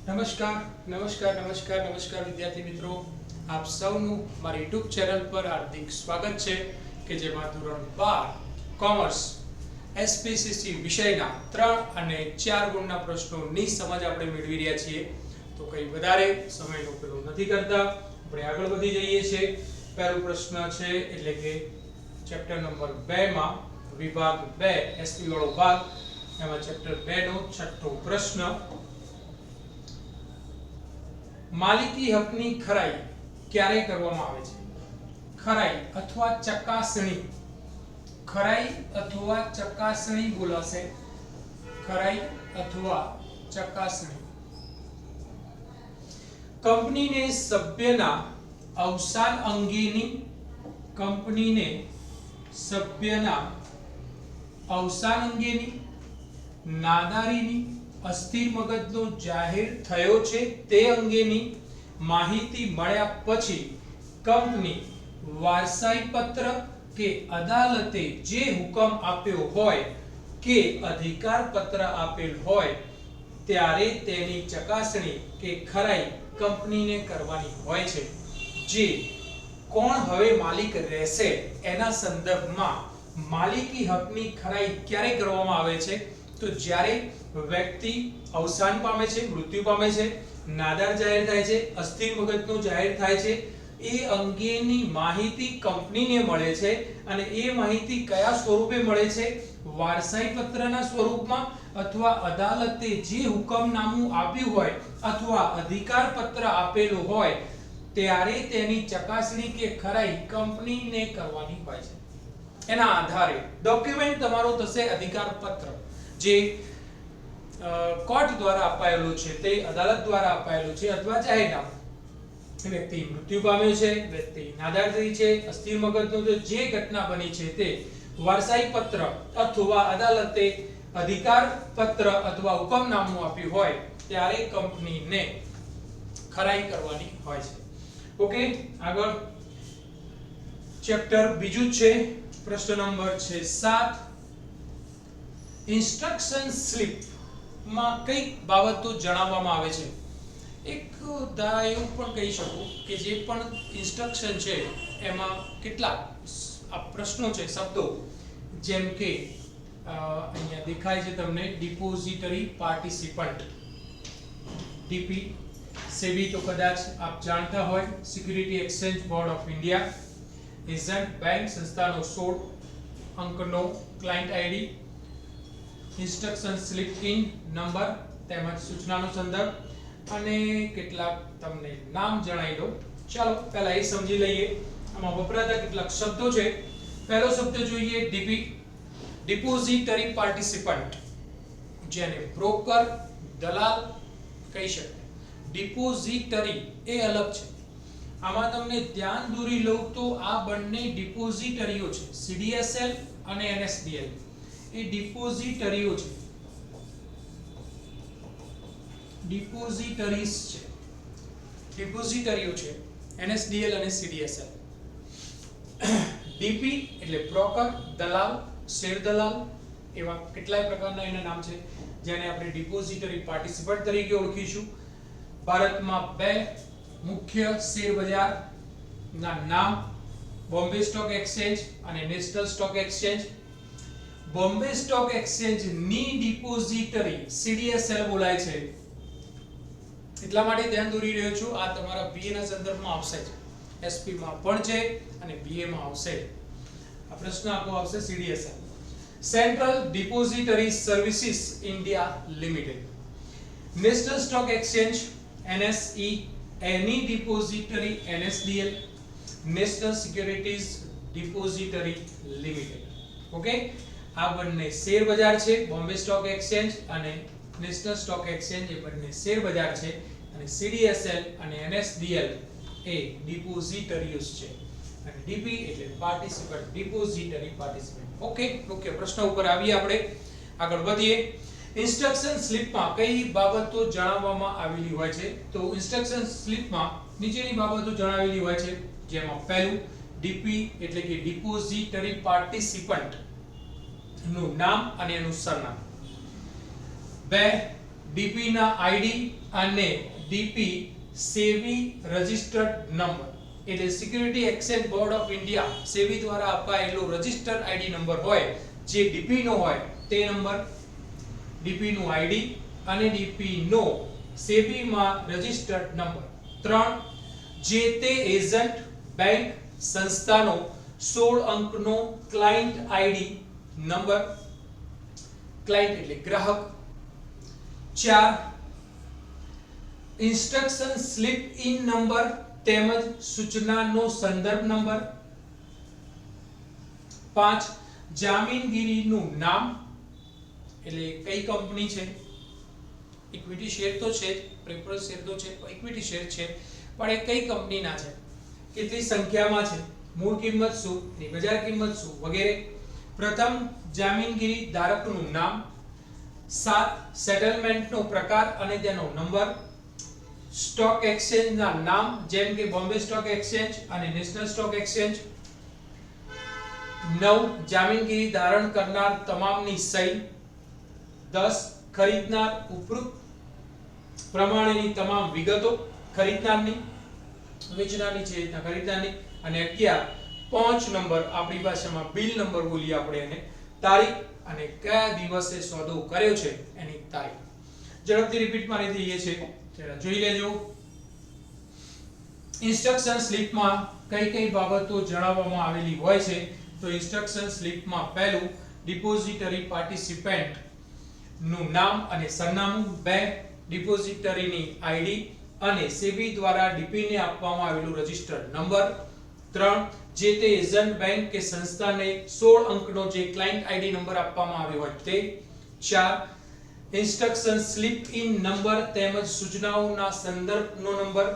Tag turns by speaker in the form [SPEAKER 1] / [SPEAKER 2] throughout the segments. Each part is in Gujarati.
[SPEAKER 1] નમસ્કાર નમસ્કાર નમસ્કાર નમસ્કાર વિદ્યાર્થી મિત્રો, આપ સૌનું મારી YouTube ચેનલ પર હાર્દિક સ્વાગત છે કે જેમાં ધોરણ 12 કોમર્સ એસપીસીસી વિષયના 3 અને 4 ગુણના પ્રશ્નોની સમજ આપણે મેળવી રહ્યા છીએ. તો કંઈ વધારે સમયનો પેલું નથી કરતા, આપણે આગળ વધી જઈએ છીએ. પહેલો પ્રશ્ન છે એટલે કે ચેપ્ટર નંબર 2 માં વિભાગ 2 એસપી વાળો ભાગ, એમાં ચેપ્ટર 2 નો છઠ્ઠો પ્રશ્ન. માલિકી હકની ખરાઈ ક્યારે કરવામાં આવે છે? ખરાઈ અથવા ચકાસણી. ખરાઈ અથવા ચકાસણી બોલાશે. ખરાઈ અથવા ચકાસણી. કંપનીને સભ્યના અવસાન અંગેની કંપનીને સભ્યના અવસાન અંગેની નાદારીની અસ્થિર મગજનો જાહેર થયો છે તે અંગેની માહિતી મળ્યા પછી કંપની વારસાઈ પત્ર કે અદાલતે જે હુકમ આપ્યો હોય કે અધિકાર પત્ર આપેલ હોય ત્યારે તેની ચકાસણી કે ખરાઈ કંપનીને કરવાની હોય છે. જે કોણ હવે માલિક રહેશે એના સંદર્ભમાં માલિકી હકની ખરાઈ ક્યારે કરવામાં આવે છે? તો જ્યારે વ્યક્તિ અવસાન પામે છે, મૃત્યુ પામે છે, નાદાર જાહેર થાય છે, અસ્થિર મગજનો જાહેર થાય છે, એ અંગેની માહિતી કંપનીને મળે છે. અને એ માહિતી કયા સ્વરૂપે મળે છે? વારસાઈ પત્રના સ્વરૂપમાં, અથવા અદાલતે જે હુકમનામું આપ્યું હોય અથવા અધિકાર પત્ર આપેલું હોય ત્યારે તેની ચકાસણી કે ખરાઈ કંપનીને કરવાની હોય છે. એના આધારે ડોક્યુમેન્ટ તમારો થશે અધિકાર પત્ર, જે કોર્ટ દ્વારા અપાયેલું છે, તે અદાલત દ્વારા અપાયેલું છે, અથવા જાહેરનામું. વ્યક્તિ મૃત્યુ પામ્યો છે, વ્યક્તિ નાદાર થઈ છે, અસ્થિર મગજનો જે ઘટના બની છે તે વારસાઈ પત્ર અથવા અદાલતે અધિકાર પત્ર અથવા હુકમનામું આપ્યું હોય ત્યારે કંપનીને ખરાઈ કરવાની હોય છે. ઓકે, આગળ ચેપ્ટર બીજું છે. પ્રશ્ન નંબર છે 7. ઇન્સ્ટ્રક્શન સ્લિપ માં કઈ બાબતો જણાવવામાં આવે છે? એક એવું પણ કહી શકું કે જે પણ ઇન્સ્ટ્રક્શન છે એમાં કેટલાક આ પ્રશ્નો છે, શબ્દો, જેમ કે અહીંયા દેખાય છે તમને ડિપોઝિટરી પાર્ટિસિપન્ટ, ડીપી. સેબી તો કદાચ આપ જાણતા હોય, security exchange board of India. Agent bank, સંસ્થાનો 16 અંકનો client ID. Instruction slip in number તેમજ સૂચનાનો સંદર્ભ, અને કેટલાક તમને નામ જણાવી દો. ચાલો પહેલા એ સમજી લઈએ. આમાં વપરાતા કેટલાક શબ્દો છે. પહેલો શબ્દ જોઈએ ડીપી, ડિપોઝિટરી પાર્ટિસિપન્ટ, જેને બ્રોકર, દલાલ કહી શકાય. ડિપોઝિટરી એ અલગ છે. આમાં તમને ધ્યાન દોરી લઉં તો આ બંને ડિપોઝિટરીઓ છે, સીડીએસએલ અને એનએસડીએલ. એ ડિપોઝિટરીઓ છે, ડિપોઝિટરીઝ છે, ડિપોઝિટરીઓ છે, એનએસડીએલ અને સીડીએસએલ. ડીપી એટલે બ્રોકર, દલાલ, શેર દલાલ, એવા કેટલાય પ્રકારના એના નામ છે, જેને આપણે ડિપોઝિટરી પાર્ટિસિપન્ટ તરીકે ઓળખીશું. ભારતમાં બે મુખ્ય શેર બજારના નામ બોમ્બે સ્ટોક એક્સચેન્જ અને national stock exchange. Bombay stock exchange ની ડિપોઝિટરી સીડીએસએલ બોલાય છે. એટલા માટે ધ્યાન દોરી રહ્યો છું, આ તમારા બીએ ના સંદર્ભમાં આવશે જ, એસપી માં પણ છે અને બીએ માં આવશે. આ પ્રશ્ન આપો આવશે CDSL. Central depository services India limited. National stock exchange NSE, એની depository NSDL, national securities depository limited. Okay, આ બંને શેર બજાર છે. બોમ્બે સ્ટોક એક્સચેન્જ અને નેશનલ સ્ટોક એક્સચેન્જ એ બંને શેર બજાર છે, અને સીડીએસએલ અને એનએસડીએલ એ ડિપોઝિટરીઝ છે. અને ડીપી એટલે પાર્ટિસિપન્ટ, ડિપોઝિટરી પાર્ટિસિપન્ટ. ઓકે, મુખ્ય પ્રશ્ન ઉપર આવીએ, આપણે આગળ વધીએ. ઇન્સ્ટ્રક્શન સ્લિપમાં કઈ બાબતો જણાવવામાં આવેલી હોય છે? તો ઇન્સ્ટ્રક્શન સ્લિપમાં નીચેની બાબતો જણાવેલી હોય છે, જેમાં પહેલું ડીપી એટલે કે ડિપોઝિટરી પાર્ટિસિપન્ટ નું નામ અને એનું સરનામું. બે, ડીપી ના આઈડી અને ડીપી સેબી રજિસ્ટર્ડ નંબર, એટલે security exchange board of India SEBI દ્વારા અપાયેલો રજિસ્ટર્ડ આઈડી નંબર હોય જે ડીપી નો હોય તે નંબર, ડીપી નું આઈડી અને ડીપી નો સેબી માં રજિસ્ટર્ડ નંબર. 3 જે તે એજન્ટ બેંક સંસ્થાનો 16 અંકનો ક્લાયન્ટ આઈડી નંબર, ક્લાયન્ટ એટલે ગ્રાહક. 4 ઇન્સ્ટ્રક્શન સ્લિપ ઇન નંબર તેમજ સૂચનાનો સંદર્ભ નંબર. 5 જામીનગીરીનું નામ, એટલે કઈ કંપની છે, ઇક્વિટી શેર તો છે, પ્રેફરન્સ શેર તો છે, ઇક્વિટી શેર છે, પણ એ કઈ કંપનીના છે, કેટલી સંખ્યામાં છે, મૂળ કિંમત શું, એની બજાર કિંમત શું વગેરે. પ્રથમ જામીનગીરી ધારકનું નામ. 7 સેટલમેન્ટનો પ્રકાર અને તેનો નંબર. સ્ટોક એક્સચેન્જના નામ જેમ કે બોમ્બે સ્ટોક એક્સચેન્જ અને નેશનલ સ્ટોક એક્સચેન્જ. 9 જામીનગીરી ધારણ કરનાર તમામની સહી. 10 ખરીદનાર ઉપરોક્ત પ્રમાણેની તમામ વિગતો ખરીદનારની, વેચનારની છે એટલે ખરીદનારની. અને 11 પાંચ નંબર આપણી ભાષામાં બિલ નંબર બોલીએ આપણે એને, તારીખ અને કયા દિવસે સોદો કર્યો છે એની તારીખ. ઝડપથી રિપીટ મારી દઈએ છે, જરા જોઈ લેજો. ઇન્સ્ટ્રક્શન સ્લિપમાં કઈ કઈ બાબતો જણાવવામાં આવેલી હોય છે, તો ઇન્સ્ટ્રક્શન સ્લિપમાં પહેલું ડિપોઝિટરી પાર્ટિસિપન્ટ નું નામ અને સરનામું. 2 ડિપોઝિટરીની આઈડી અને સેબી દ્વારા ડીપી ને આપવામાં આવેલું રજિસ્ટર્ડ નંબર. 3 જે તે એજન્ટ બેંક કે સંસ્થાને 16 અંકનો જે ક્લાયન્ટ આઈડી નંબર આપવામાં આવ્યો હોય તે. 4 ઇન્સ્ટ્રક્શન સ્લિપ ઇન નંબર તેમજ સૂચનાઓના સંદર્ભનો નંબર.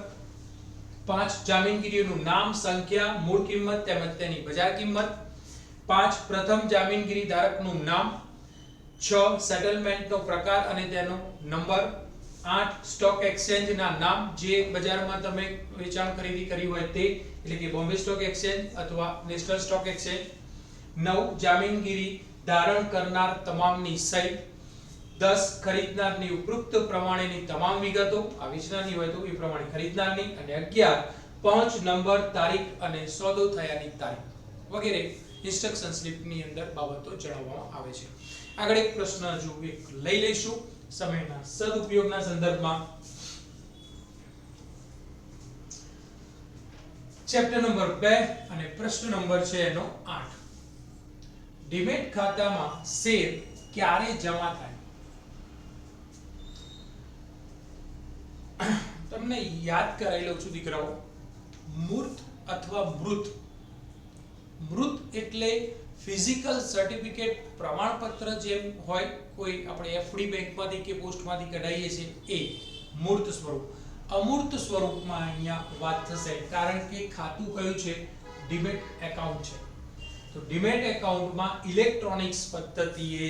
[SPEAKER 1] 5 જામીનગીરીનું નામ, સંખ્યા, મૂળ કિંમત તેમજ તેની બજાર કિંમત. 5 પ્રથમ જામીનગીરી ધારકનું નામ. 6 સેટલમેન્ટનો પ્રકાર અને તેનો નંબર. 8 સ્ટોક એક્સચેન્જના નામ જે બજારમાં તમે વેચાણ ખરીદી કરી હોય તે, એટલે કે બોમ્બે સ્ટોક એક્સચેન્જ અથવા નેશનલ સ્ટોક એક્સચેન્જ. 9 જામીનગીરી ધારણ કરનાર તમામની સહી. 10 ખરીદનારની ઉપરોક્ત પ્રમાણેની તમામ વિગતો, આ વેચનારની હોય તો એ પ્રમાણે ખરીદનારની. અને 11 પાંચ નંબર, તારીખ અને સોદો થયાની તારીખ વગેરે ઇન્સ્ટ્રક્શન સ્લિપની અંદર બાબતો જણાવવામાં આવે છે. આગળ એક પ્રશ્ન જો એક લઈ લઈશું સમયના સદુપયોગના સંદર્ભમાં. ચેપ્ટર નંબર 2 અને પ્રશ્ન નંબર છે એનો 8. ડીમેટ ખાતામાં શેર ક્યારે જમા થાય? તમને યાદ કરાવી લઉં છું દીકરાઓ, મૂર્ત અથવા મૃત. મૃત એટલે ફિઝિકલ સર્ટિફિકેટ, પ્રમાણપત્ર જેમ હોય કોઈ આપણે એફડી બેંકમાંથી કે પોસ્ટમાંથી કઢાવીએ છીએ એ મૂર્ત સ્વરૂપ. અમૂર્ત સ્વરૂપમાં અહીંયા વાત થશે કારણ કે ખાતું કયું છે, ડીમેટ એકાઉન્ટ છે. તો ડીમેટ એકાઉન્ટમાં ઇલેક્ટ્રોનિક્સ પદ્ધતિએ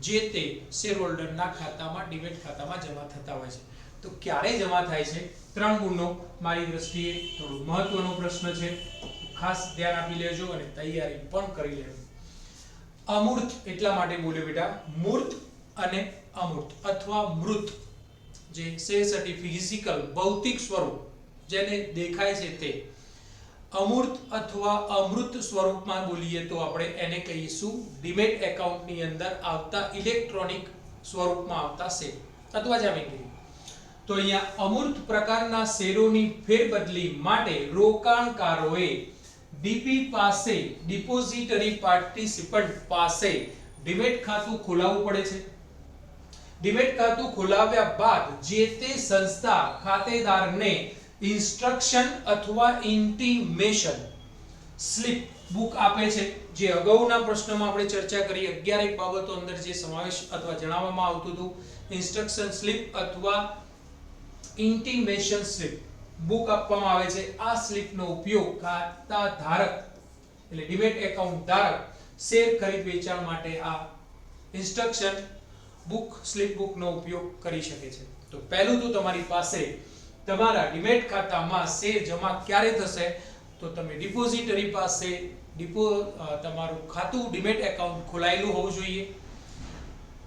[SPEAKER 1] જે તે શેર હોલ્ડરના ખાતામાં ડીમેટ ખાતામાં જમા થતા હોય છે. તો ક્યારે જમા થાય છે? 3 ગુણનો મારી દ્રષ્ટિએ થોડો મહત્વનો પ્રશ્ન છે, ખાસ ધ્યાન આપી લેજો અને તૈયારી પણ કરી લેજો. અમૂર્ત એટલા માટે બોલ્યો બેટા, મૂર્ત અને અમૂર્ત અથવા મૃત, જે શેર સર્ટિફિકેટ ફિઝિકલ ભૌતિક સ્વરૂપ જેને દેખાય છે તે. અમૂર્ત અથવા અમૃત સ્વરૂપમાં બોલીએ તો આપણે એને કહીશું ડીમેટ એકાઉન્ટની અંદર આવતા ઇલેક્ટ્રોનિક સ્વરૂપમાં આવતા શેર અથવા જામીનગીરી. તો અહીંયા અમૂર્ત પ્રકારના શેરોની ફેરબદલી માટે રોકાણકારોએ ડીપી પાસે, ડિપોઝિટરી પાર્ટિસિપન્ટ પાસે ડીમેટ ખાતું ખોલાવવું પડે છે. ડીમેટ ખાતું ખોલાવ્યા બાદ જે તે સંસ્થા ખાતેદારને ઇન્સ્ટ્રક્શન અથવા ઇન્ટિમેશન સ્લિપ બુક આપે છે. જે અગાઉના પ્રશ્નમાં આપણે ચર્ચા કરી 11 બાબતો અંદર જે સમાવેશ અથવા જણાવવામાં આવતું હતું, ઇન્સ્ટ્રક્શન સ્લિપ અથવા ઇન્ટિમેશન સ્લિપ બુક આપવામાં આવે છે. આ સ્લિપનો ઉપયોગ ખાતા ધારક એટલે ડીમેટ એકાઉન્ટ ધારક શેર ખરીદ વેચાણ માટે આ ઇન્સ્ટ્રક્શન બુક સ્લિપ બુકનો ઉપયોગ કરી શકે છે. તો પહેલું તો તમારી પાસે તમારા ડીમેટ ખાતામાં શેર જમા ક્યારે થશે? તો તમે ડિપોઝિટરી પાસે તમારું ખાતું ડીમેટ એકાઉન્ટ ખોલાયેલું હોવું જોઈએ.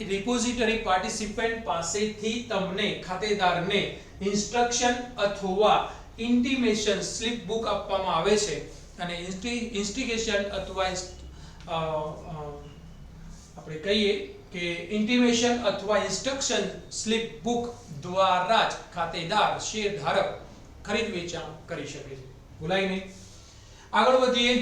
[SPEAKER 1] ડિપોઝિટરી પાર્ટિસિપન્ટ પાસેથી તમને ખાતેદારને ઇન્સ્ટ્રક્શન અથવા ઇન્ટિમેશન સ્લિપ બુક આપવામાં આવે છે અને ઇન્સ્ટિગેશન અથવા આપણે કહીએ કે ઇન્ટિમેશન અથવા ઇન્સ્ટ્રક્શન સ્લિપ બુક દ્વારા જ ખાતેદાર શેર ધારક ખરીદ વેચાણ કરી શકે છે. ભૂલાય નહીં. આગળ વધીએ.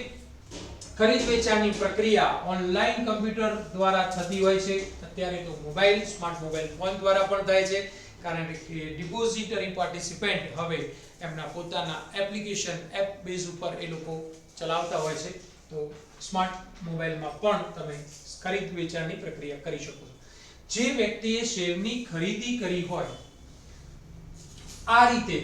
[SPEAKER 1] ખરીદ વેચાણની પ્રક્રિયા ઓનલાઈન કમ્પ્યુટર દ્વારા થતી હોય છે. અત્યારે તો મોબાઈલ સ્માર્ટ મોબાઈલ ફોન દ્વારા પણ થાય છે, કારણ કે ડિપોઝિટરી પાર્ટિસિપન્ટ હવે એમના પોતાના એપ્લિકેશન એપ બેઝ ઉપર એ લોકો ચલાવતા હોય છે. તો સ્માર્ટ મોબાઈલમાં પણ તમે ખરીદ વેચાણની પ્રક્રિયા કરી શકો છો. જે વ્યક્તિએ શેરની ખરીદી કરી હોય આ રીતે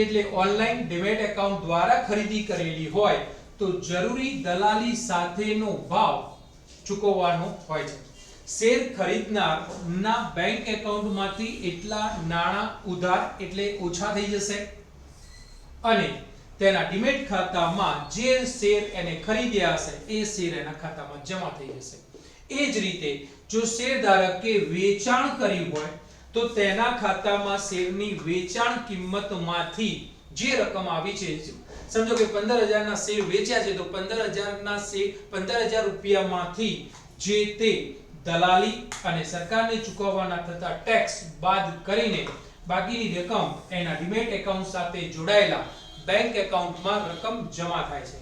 [SPEAKER 1] એટલે ઓનલાઈન ડીમેટ એકાઉન્ટ દ્વારા ખરીદી કરેલી હોય તો જરૂરી દલાલી સાથેનો ભાવ ચૂકવવાનો હોય છે. શેર ખરીદનારના બેંક એકાઉન્ટમાંથી એટલા નાણાં ઉધાર એટલે ઓછા થઈ જશે અને તેના ડીમેટ ખાતામાં જે શેર એને ખરીદ્યા હશે એ શેર એના ખાતામાં જમા થઈ જશે. એ જ રીતે જો શેરધારકે વેચાણ કર્યું હોય તો તેના ખાતામાં શેરની વેચાણ કિંમતમાંથી જે રકમ આવી છે, સમજો કે 15000 ના શેર વેચ્યા છે તો 15000 રૂપિયામાંથી જે તે દલાલી અને સરકારને ચૂકવવાના થતા ટેક્સ બાદ કરીને બાકીની રકમ એના ડીમેટ એકાઉન્ટ સાથે જોડાયેલા બેંક એકાઉન્ટમાં રકમ જમા થાય છે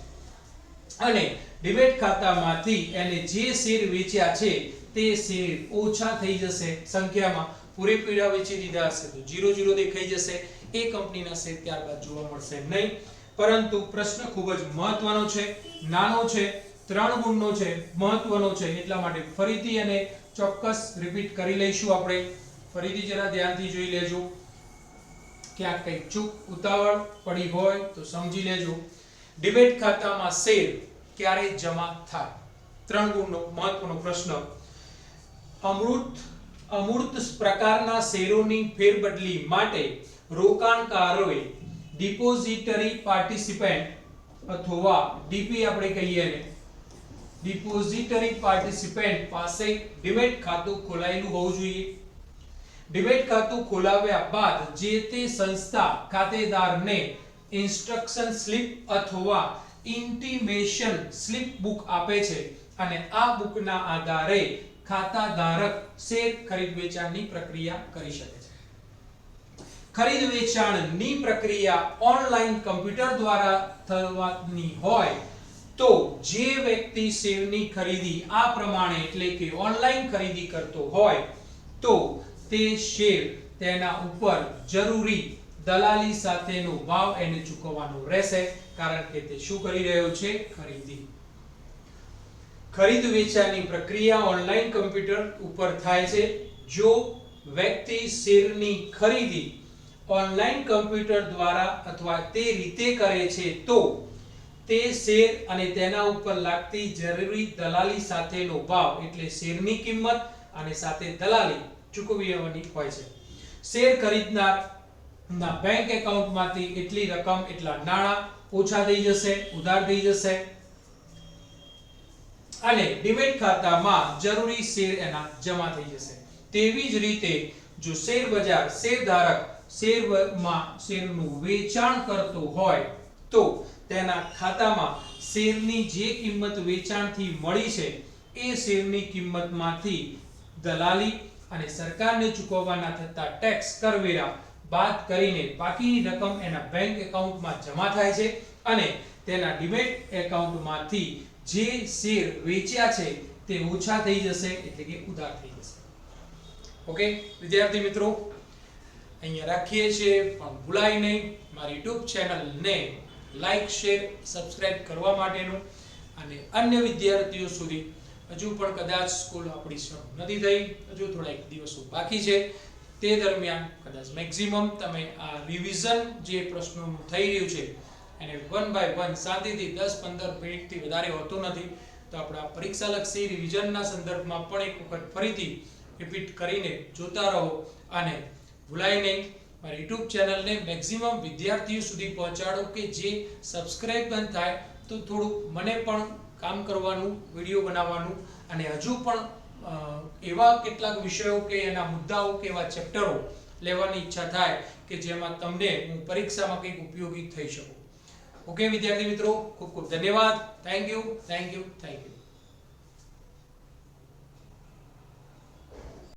[SPEAKER 1] અને ડીમેટ ખાતામાંથી એને જે શેર વેચ્યા છે તે શેર ઓછા થઈ જશે. સંખ્યામાં પૂરેપૂરા વેચી દીધા હશે તો 00 દેખાઈ જશે. એ કંપનીના શેર ત્યારબાદ જોવા મળશે નહીં. પરંતુ પ્રશ્ન ખૂબ જ મહત્વનો છે, નાનો છે, 3 ગુણનો છે, મહત્વનો છે, એટલા માટે ફરીથી અને ચોક્કસ રિપીટ કરી લઈશું. આપણે ફરીથી જરા ધ્યાનથી જોઈ લેજો. ક્યાંક કંઈક ચૂક ઉતાવળ પડી હોય તો સમજી લેજો. ડીમેટ ખાતામાં શેર ક્યારે જમા થાય? 3 ગુણનો મહત્વનો પ્રશ્ન. અમૂર્ત પ્રકારના શેરોની ફેરબદલી માટે રોકાણકારોએ ડિપોઝિટરી પાર્ટિસિપન્ટ અથવા ડીપી આપણે કહીએ ને, ડિપોઝિટરી પાર્ટિસિપન્ટ પાસે ડીમેટ ખાતું ખોલાયેલું હોવું જોઈએ. ડીમેટ ખાતું ખોલાવ્યા બાદ જે તે સંસ્થા ખાતેદારને ઇન્સ્ટ્રક્શન સ્લિપ અથવા ઇન્ટિમેશન સ્લિપ બુક આપે છે અને આ બુકના આધારે ખાતાધારક શેર ખરીદ વેચાણની પ્રક્રિયા કરી શકે છે. ખરીદ વેચાણની પ્રક્રિયા ઓનલાઈન કમ્પ્યુટર દ્વારા થવાની હોય તો જે વ્યક્તિ શેરની ખરીદી આ પ્રમાણે એટલે કે ઓનલાઈન ખરીદી કરતો હોય તો તે શેર તેના ઉપર જરૂરી દલાલી સાથેનો ભાવ એને ચૂકવવાનો રહેશે, કારણ કે તે શું કરી રહ્યો છે? ખરીદી. ખરીદ વેચાણની પ્રક્રિયા ઓનલાઈન કમ્પ્યુટર ઉપર થાય છે. જો વ્યક્તિ શેરની ખરીદી ઓનલાઈન કમ્પ્યુટર દ્વારા અથવા તે રીતે કરે છે તો તે શેર અને તેના ઉપર લાગતી જરૂરી દલાલી સાથેનો ભાવ એટલે શેરની કિંમત અને સાથે દલાલી ચૂકવવાની હોય છે. શેર ખરીદનારના બેંક એકાઉન્ટમાંથી એટલી રકમ એટલા નાણાં ઓછા થઈ જશે, ઉધાર થઈ જશે અને ડીમેટ ખાતામાં જરૂરી શેર એના જમા થઈ જશે. તેવી જ રીતે જો શેર બજાર શેરધારક શેરનું વેચાણ કરતો હોય તો તેના ખાતામાં શેરની જે કિંમત વેચાણથી મળી છે એ શેરની કિંમતમાંથી દલાલી અને સરકારને ચૂકવવાના થતા ટેક્સ કરવેરા બાદ કરીને બાકીની રકમ એના બેંક એકાઉન્ટમાં જમા થાય છે અને તેના ડીમેટ એકાઉન્ટમાંથી જે શેર વેચ્યા છે તે ઓછા થઈ જશે એટલે કે ઉધાર થઈ જશે. ઓકે વિદ્યાર્થી મિત્રો, અહીંયા રાખીએ છીએ, પણ ભૂલાય નહીં મારી YouTube ચેનલને લાઈક, શેર, સબસ્ક્રાઇબ કરવા માટેનું અને અન્ય વિદ્યાર્થીઓ સુધી હજુ પણ કદાચ સ્કૂલ આપણી શરૂ નથી થઈ, હજુ થોડા દિવસો બાકી છે, તે દરમિયાન કદાચ મેક્સિમમ તમે આ રિવિઝન જે પ્રશ્નોનું થઈ રહ્યું છે એને 1 by 1 શાંતિથી 10-15 મિનિટથી વધારે હોતું નથી, તો આપણા પરીક્ષાલક્ષી રિવિઝનના સંદર્ભમાં પણ એક વખત ફરીથી રિપીટ કરીને જોતા રહો અને ભૂલાય નહીં મારી YouTube ચેનલને મેક્સિમમ વિદ્યાર્થીઓ સુધી પહોંચાડો કે જે સબસ્ક્રાઇબ પણ થાય તો થોડું મને પણ કામ કરવાનું, વિડીયો બનાવવાનું અને હજુ પણ એવા કેટલાક વિષયો કે એના મુદ્દાઓ કે એવા ચેપ્ટરો લેવાની ઈચ્છા થાય કે જેમાં તમને હું પરીક્ષામાં કંઈક ઉપયોગી થઈ શકું. ઓકે વિદ્યાર્થી મિત્રો, ખૂબ ખૂબ ધન્યવાદ. Thank you.